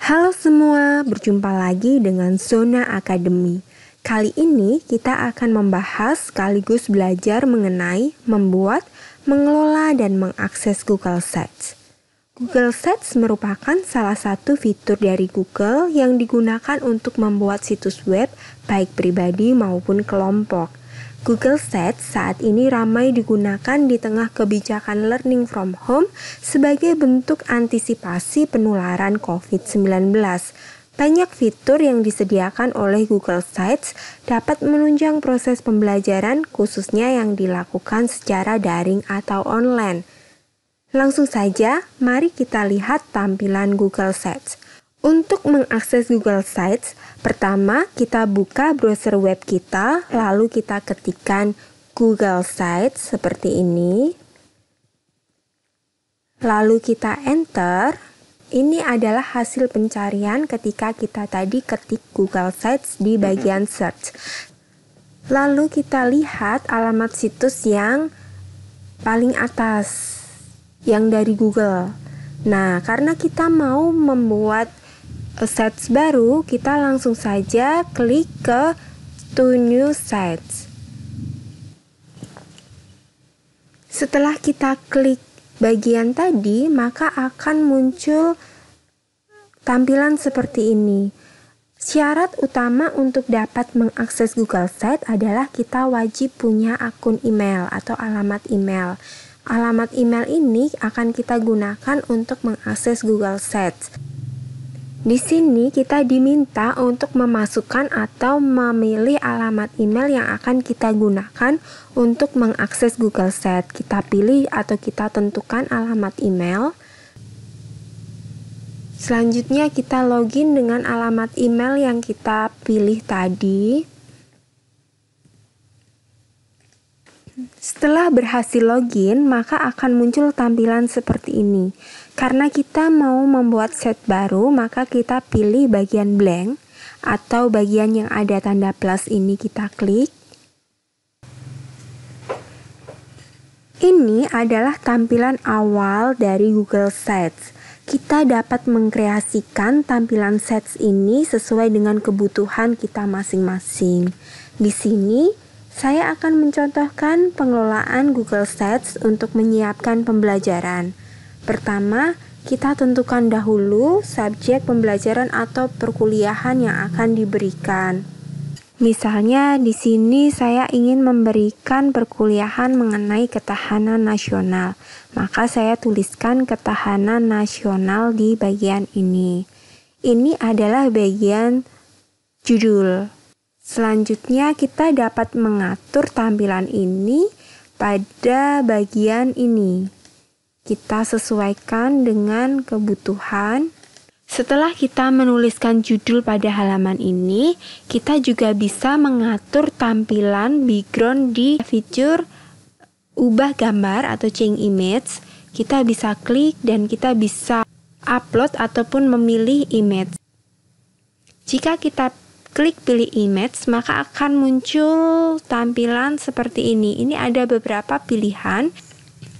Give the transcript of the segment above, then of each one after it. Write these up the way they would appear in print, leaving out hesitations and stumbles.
Halo semua, berjumpa lagi dengan Zona Akademi. Kali ini kita akan membahas sekaligus belajar mengenai membuat, mengelola, dan mengakses Google Sites. Google Sites merupakan salah satu fitur dari Google yang digunakan untuk membuat situs web baik pribadi maupun kelompok. Google Sites saat ini ramai digunakan di tengah kebijakan learning from home sebagai bentuk antisipasi penularan COVID-19. Banyak fitur yang disediakan oleh Google Sites dapat menunjang proses pembelajaran khususnya yang dilakukan secara daring atau online. Langsung saja, mari kita lihat tampilan Google Sites. Untuk mengakses Google Sites, pertama kita buka browser web kita, lalu kita ketikkan Google Sites seperti ini. Lalu kita enter. Ini adalah hasil pencarian ketika kita tadi ketik Google Sites di bagian search. Lalu kita lihat alamat situs yang paling atas, yang dari Google. Nah, karena kita mau membuat sites baru, kita langsung saja klik ke To New Sites. Setelah kita klik bagian tadi, maka akan muncul tampilan seperti ini. Syarat utama untuk dapat mengakses Google Sites adalah kita wajib punya akun email atau alamat email. Alamat email ini akan kita gunakan untuk mengakses Google Sites. Di sini kita diminta untuk memasukkan atau memilih alamat email yang akan kita gunakan untuk mengakses Google Sites. Kita pilih atau kita tentukan alamat email. Selanjutnya kita login dengan alamat email yang kita pilih tadi. Setelah berhasil login, maka akan muncul tampilan seperti ini. Karena kita mau membuat site baru, maka kita pilih bagian blank atau bagian yang ada tanda plus ini kita klik. Ini adalah tampilan awal dari Google Sites. Kita dapat mengkreasikan tampilan sites ini sesuai dengan kebutuhan kita masing-masing. Di sini, saya akan mencontohkan pengelolaan Google Sites untuk menyiapkan pembelajaran. Pertama, kita tentukan dahulu subjek pembelajaran atau perkuliahan yang akan diberikan. Misalnya, di sini saya ingin memberikan perkuliahan mengenai ketahanan nasional. Maka saya tuliskan ketahanan nasional di bagian ini. Ini adalah bagian judul. Selanjutnya kita dapat mengatur tampilan ini pada bagian ini. Kita sesuaikan dengan kebutuhan. Setelah kita menuliskan judul pada halaman ini, kita juga bisa mengatur tampilan background di fitur ubah gambar atau change image. Kita bisa klik dan kita bisa upload ataupun memilih image. Jika kita klik pilih image, maka akan muncul tampilan seperti ini. Ini ada beberapa pilihan.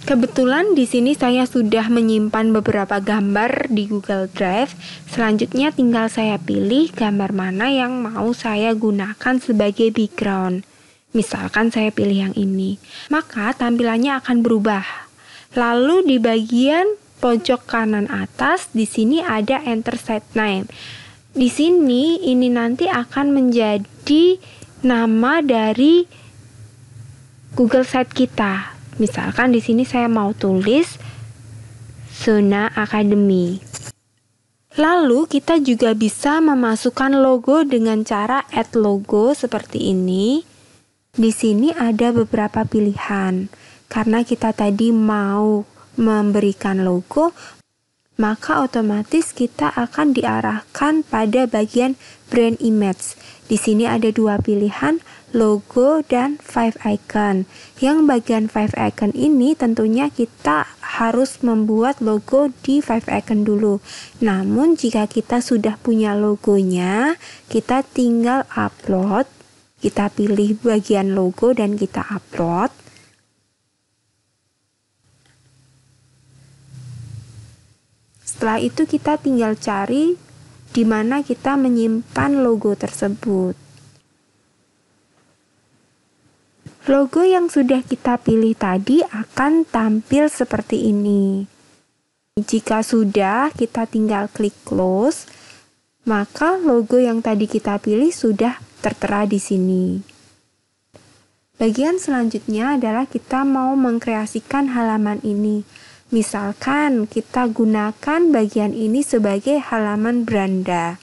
Kebetulan di sini saya sudah menyimpan beberapa gambar di Google Drive. Selanjutnya tinggal saya pilih gambar mana yang mau saya gunakan sebagai background. Misalkan saya pilih yang ini. Maka tampilannya akan berubah. Lalu di bagian pojok kanan atas di sini ada enter site name. Di sini ini nanti akan menjadi nama dari Google Site kita. Misalkan di sini saya mau tulis Zona Akademi. Lalu kita juga bisa memasukkan logo dengan cara add logo seperti ini. Di sini ada beberapa pilihan. Karena kita tadi mau memberikan logo, maka otomatis kita akan diarahkan pada bagian brand image. Di sini ada dua pilihan, logo dan 5 icon. Yang bagian 5 icon ini tentunya kita harus membuat logo di 5 icon dulu. Namun jika kita sudah punya logonya, kita tinggal upload. Kita pilih bagian logo dan kita upload. Setelah itu kita tinggal cari di mana kita menyimpan logo tersebut. Logo yang sudah kita pilih tadi akan tampil seperti ini. Jika sudah, kita tinggal klik close, maka logo yang tadi kita pilih sudah tertera di sini. Bagian selanjutnya adalah kita mau mengkreasikan halaman ini. Misalkan kita gunakan bagian ini sebagai halaman beranda.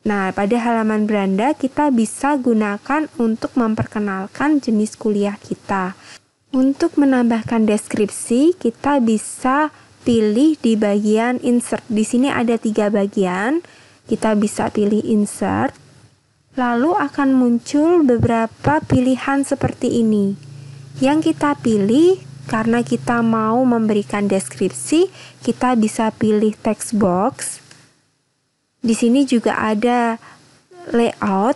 Nah, pada halaman beranda kita bisa gunakan untuk memperkenalkan jenis kuliah kita. Untuk menambahkan deskripsi, kita bisa pilih di bagian insert. Di sini ada 3 bagian. Kita bisa pilih insert. Lalu akan muncul beberapa pilihan seperti ini. Yang kita pilih karena kita mau memberikan deskripsi, kita bisa pilih text box. Di sini juga ada layout.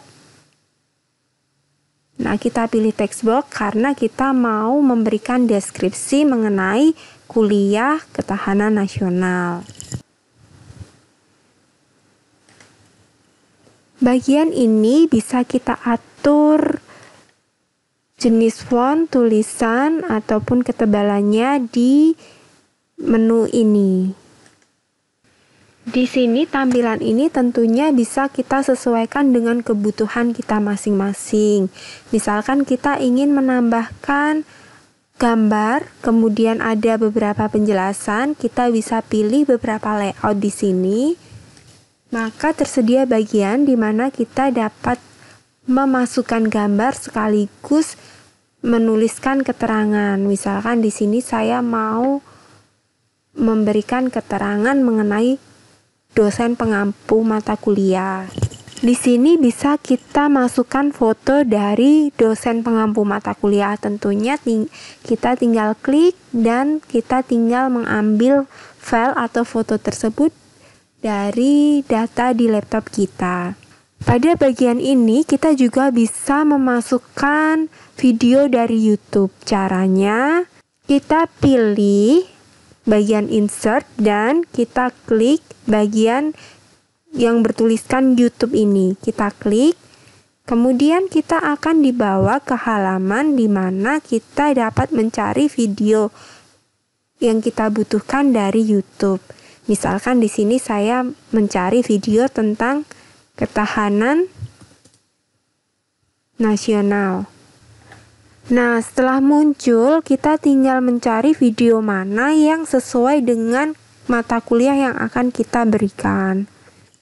Nah, kita pilih text box karena kita mau memberikan deskripsi mengenai kuliah ketahanan nasional. Bagian ini bisa kita atur jenis font, tulisan, ataupun ketebalannya di menu ini. Di sini tampilan ini tentunya bisa kita sesuaikan dengan kebutuhan kita masing-masing. Misalkan kita ingin menambahkan gambar, kemudian ada beberapa penjelasan, kita bisa pilih beberapa layout di sini. Maka tersedia bagian di mana kita dapat memasukkan gambar sekaligus menuliskan keterangan. Misalkan di sini saya mau memberikan keterangan mengenai dosen pengampu mata kuliah. Di sini bisa kita masukkan foto dari dosen pengampu mata kuliah. Tentunya kita tinggal klik dan kita tinggal mengambil file atau foto tersebut dari data di laptop kita. Pada bagian ini kita juga bisa memasukkan video dari YouTube. Caranya kita pilih bagian insert dan kita klik bagian yang bertuliskan YouTube ini. Kita klik, kemudian kita akan dibawa ke halaman di mana kita dapat mencari video yang kita butuhkan dari YouTube. Misalkan di sini saya mencari video tentang ketahanan nasional. Nah, setelah muncul, kita tinggal mencari video mana yang sesuai dengan mata kuliah yang akan kita berikan.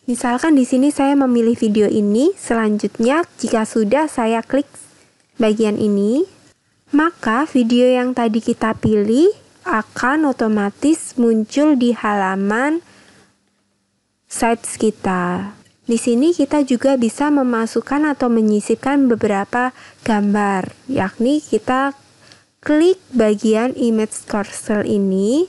Misalkan di sini saya memilih video ini, selanjutnya jika sudah saya klik bagian ini, maka video yang tadi kita pilih akan otomatis muncul di halaman sites kita. Di sini kita juga bisa memasukkan atau menyisipkan beberapa gambar, yakni kita klik bagian image cursor ini,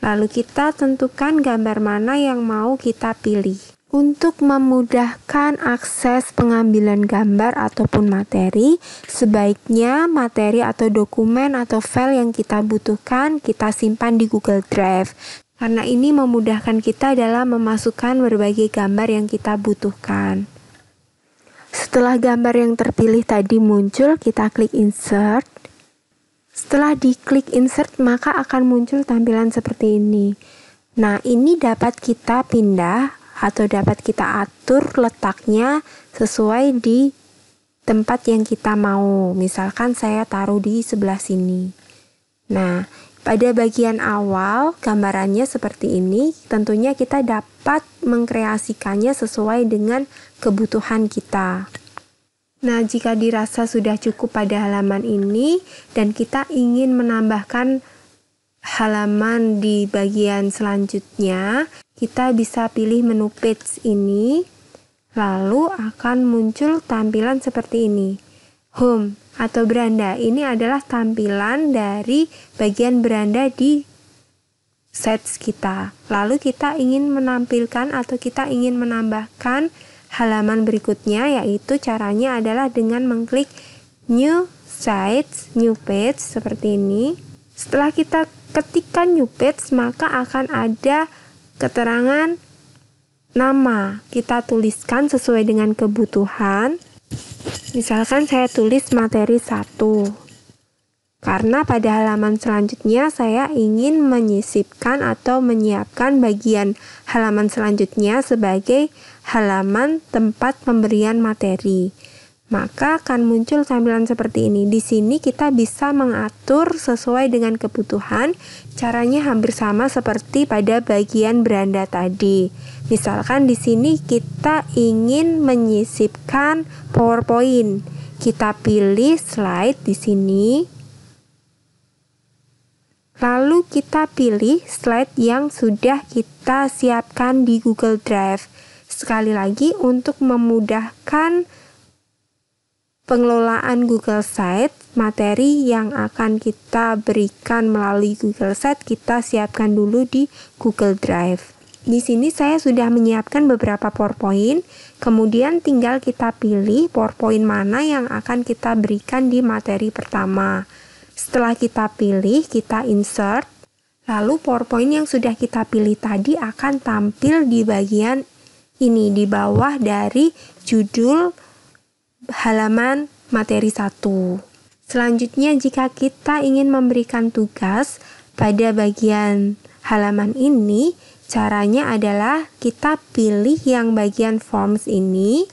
lalu kita tentukan gambar mana yang mau kita pilih. Untuk memudahkan akses pengambilan gambar ataupun materi, sebaiknya materi atau dokumen atau file yang kita butuhkan kita simpan di Google Drive. Karena ini memudahkan kita dalam memasukkan berbagai gambar yang kita butuhkan. Setelah gambar yang terpilih tadi muncul, kita klik insert. Setelah diklik insert, maka akan muncul tampilan seperti ini. Nah, ini dapat kita pindah atau dapat kita atur letaknya sesuai di tempat yang kita mau. Misalkan saya taruh di sebelah sini. Nah, pada bagian awal gambarannya seperti ini, tentunya kita dapat mengkreasikannya sesuai dengan kebutuhan kita. Nah, jika dirasa sudah cukup pada halaman ini dan kita ingin menambahkan halaman di bagian selanjutnya, kita bisa pilih menu page ini, lalu akan muncul tampilan seperti ini. Home atau beranda, ini adalah tampilan dari bagian beranda di sites kita. Lalu kita ingin menampilkan atau kita ingin menambahkan halaman berikutnya, yaitu caranya adalah dengan mengklik new sites, new page seperti ini. Setelah kita ketikkan new page, maka akan ada keterangan Nama kita tuliskan sesuai dengan kebutuhan. Misalkan saya tulis materi 1. Karena pada halaman selanjutnya saya ingin menyisipkan atau menyiapkan bagian halaman selanjutnya sebagai halaman tempat pemberian materi. Maka akan muncul tampilan seperti ini. Di sini kita bisa mengatur sesuai dengan kebutuhan. Caranya hampir sama seperti pada bagian beranda tadi. Misalkan di sini kita ingin menyisipkan PowerPoint. Kita pilih slide di sini. Lalu kita pilih slide yang sudah kita siapkan di Google Drive. Sekali lagi, untuk memudahkan pengelolaan Google Sites, materi yang akan kita berikan melalui Google Sites kita siapkan dulu di Google Drive. Di sini saya sudah menyiapkan beberapa PowerPoint, kemudian tinggal kita pilih PowerPoint mana yang akan kita berikan di materi pertama. Setelah kita pilih, kita insert, lalu PowerPoint yang sudah kita pilih tadi akan tampil di bagian ini, di bawah dari judul halaman materi 1. Selanjutnya, jika kita ingin memberikan tugas pada bagian halaman ini, caranya adalah kita pilih yang bagian forms ini.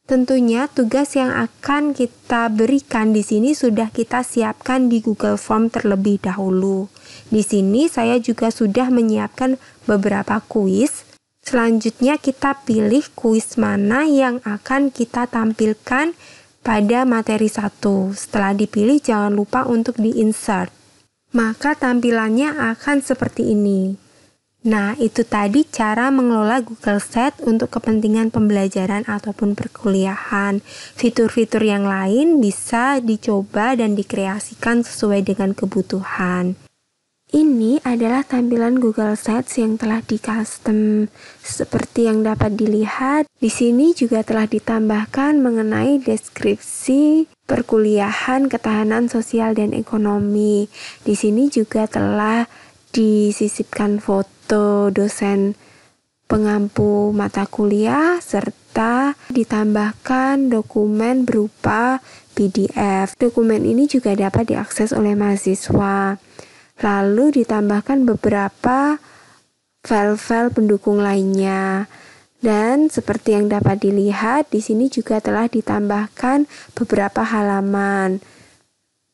Tentunya tugas yang akan kita berikan di sini sudah kita siapkan di Google Form terlebih dahulu. Di sini saya juga sudah menyiapkan beberapa kuis. Selanjutnya kita pilih kuis mana yang akan kita tampilkan pada materi 1. Setelah dipilih jangan lupa untuk di-insert. Maka tampilannya akan seperti ini. Nah, itu tadi cara mengelola Google Sites untuk kepentingan pembelajaran ataupun perkuliahan. Fitur-fitur yang lain bisa dicoba dan dikreasikan sesuai dengan kebutuhan. Ini adalah tampilan Google Sites yang telah di-custom. Seperti yang dapat dilihat, di sini juga telah ditambahkan mengenai deskripsi perkuliahan, ketahanan sosial dan ekonomi. Di sini juga telah disisipkan foto dosen pengampu mata kuliah serta ditambahkan dokumen berupa PDF. Dokumen ini juga dapat diakses oleh mahasiswa. Lalu ditambahkan beberapa file-file pendukung lainnya. Dan seperti yang dapat dilihat, di sini juga telah ditambahkan beberapa halaman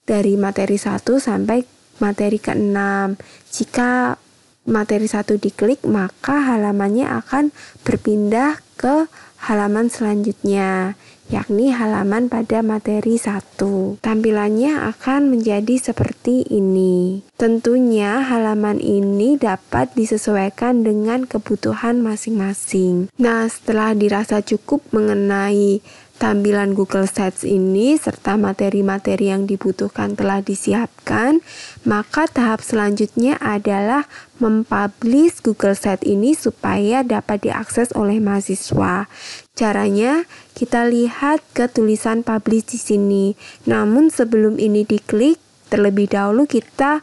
dari materi 1 sampai materi ke-6. Jika materi 1 diklik, maka halamannya akan berpindah ke halaman selanjutnya, yakni halaman pada materi 1. Tampilannya akan menjadi seperti ini. Tentunya halaman ini dapat disesuaikan dengan kebutuhan masing-masing. Nah, setelah dirasa cukup mengenai tampilan Google Sites ini serta materi-materi yang dibutuhkan telah disiapkan, maka tahap selanjutnya adalah mempublish Google Sites ini supaya dapat diakses oleh mahasiswa. Caranya, kita lihat ke tulisan publish di sini. Namun sebelum ini diklik, terlebih dahulu kita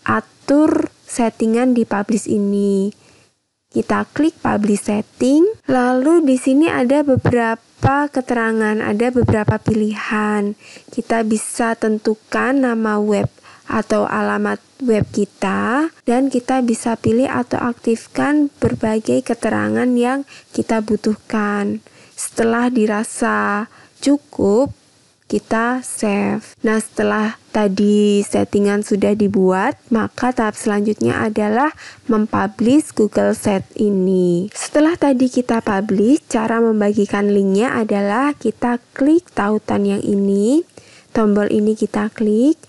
atur settingan di publish ini. Kita klik publish setting, lalu di sini ada beberapa keterangan, ada beberapa pilihan. Kita bisa tentukan nama web atau alamat web kita, dan kita bisa pilih atau aktifkan berbagai keterangan yang kita butuhkan. Setelah dirasa cukup, kita save. Nah, setelah tadi settingan sudah dibuat, maka tahap selanjutnya adalah mempublish Google Sites ini. Setelah tadi kita publish, cara membagikan linknya adalah kita klik tautan yang ini, tombol ini kita klik,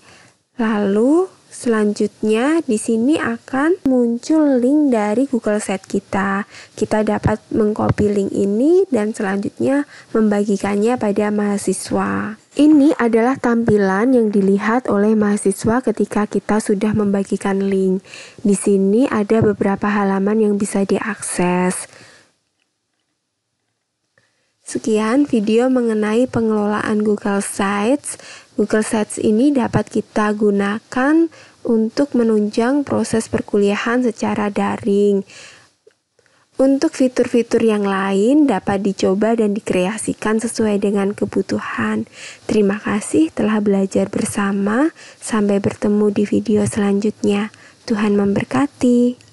lalu selanjutnya di sini akan muncul link dari Google Sites kita. Kita dapat mengcopy link ini dan selanjutnya membagikannya pada mahasiswa. Ini adalah tampilan yang dilihat oleh mahasiswa ketika kita sudah membagikan link. Di sini ada beberapa halaman yang bisa diakses. Sekian video mengenai pengelolaan Google Sites. Google Sites ini dapat kita gunakan untuk menunjang proses perkuliahan secara daring. Untuk fitur-fitur yang lain dapat dicoba dan dikreasikan sesuai dengan kebutuhan. Terima kasih telah belajar bersama. Sampai bertemu di video selanjutnya. Tuhan memberkati.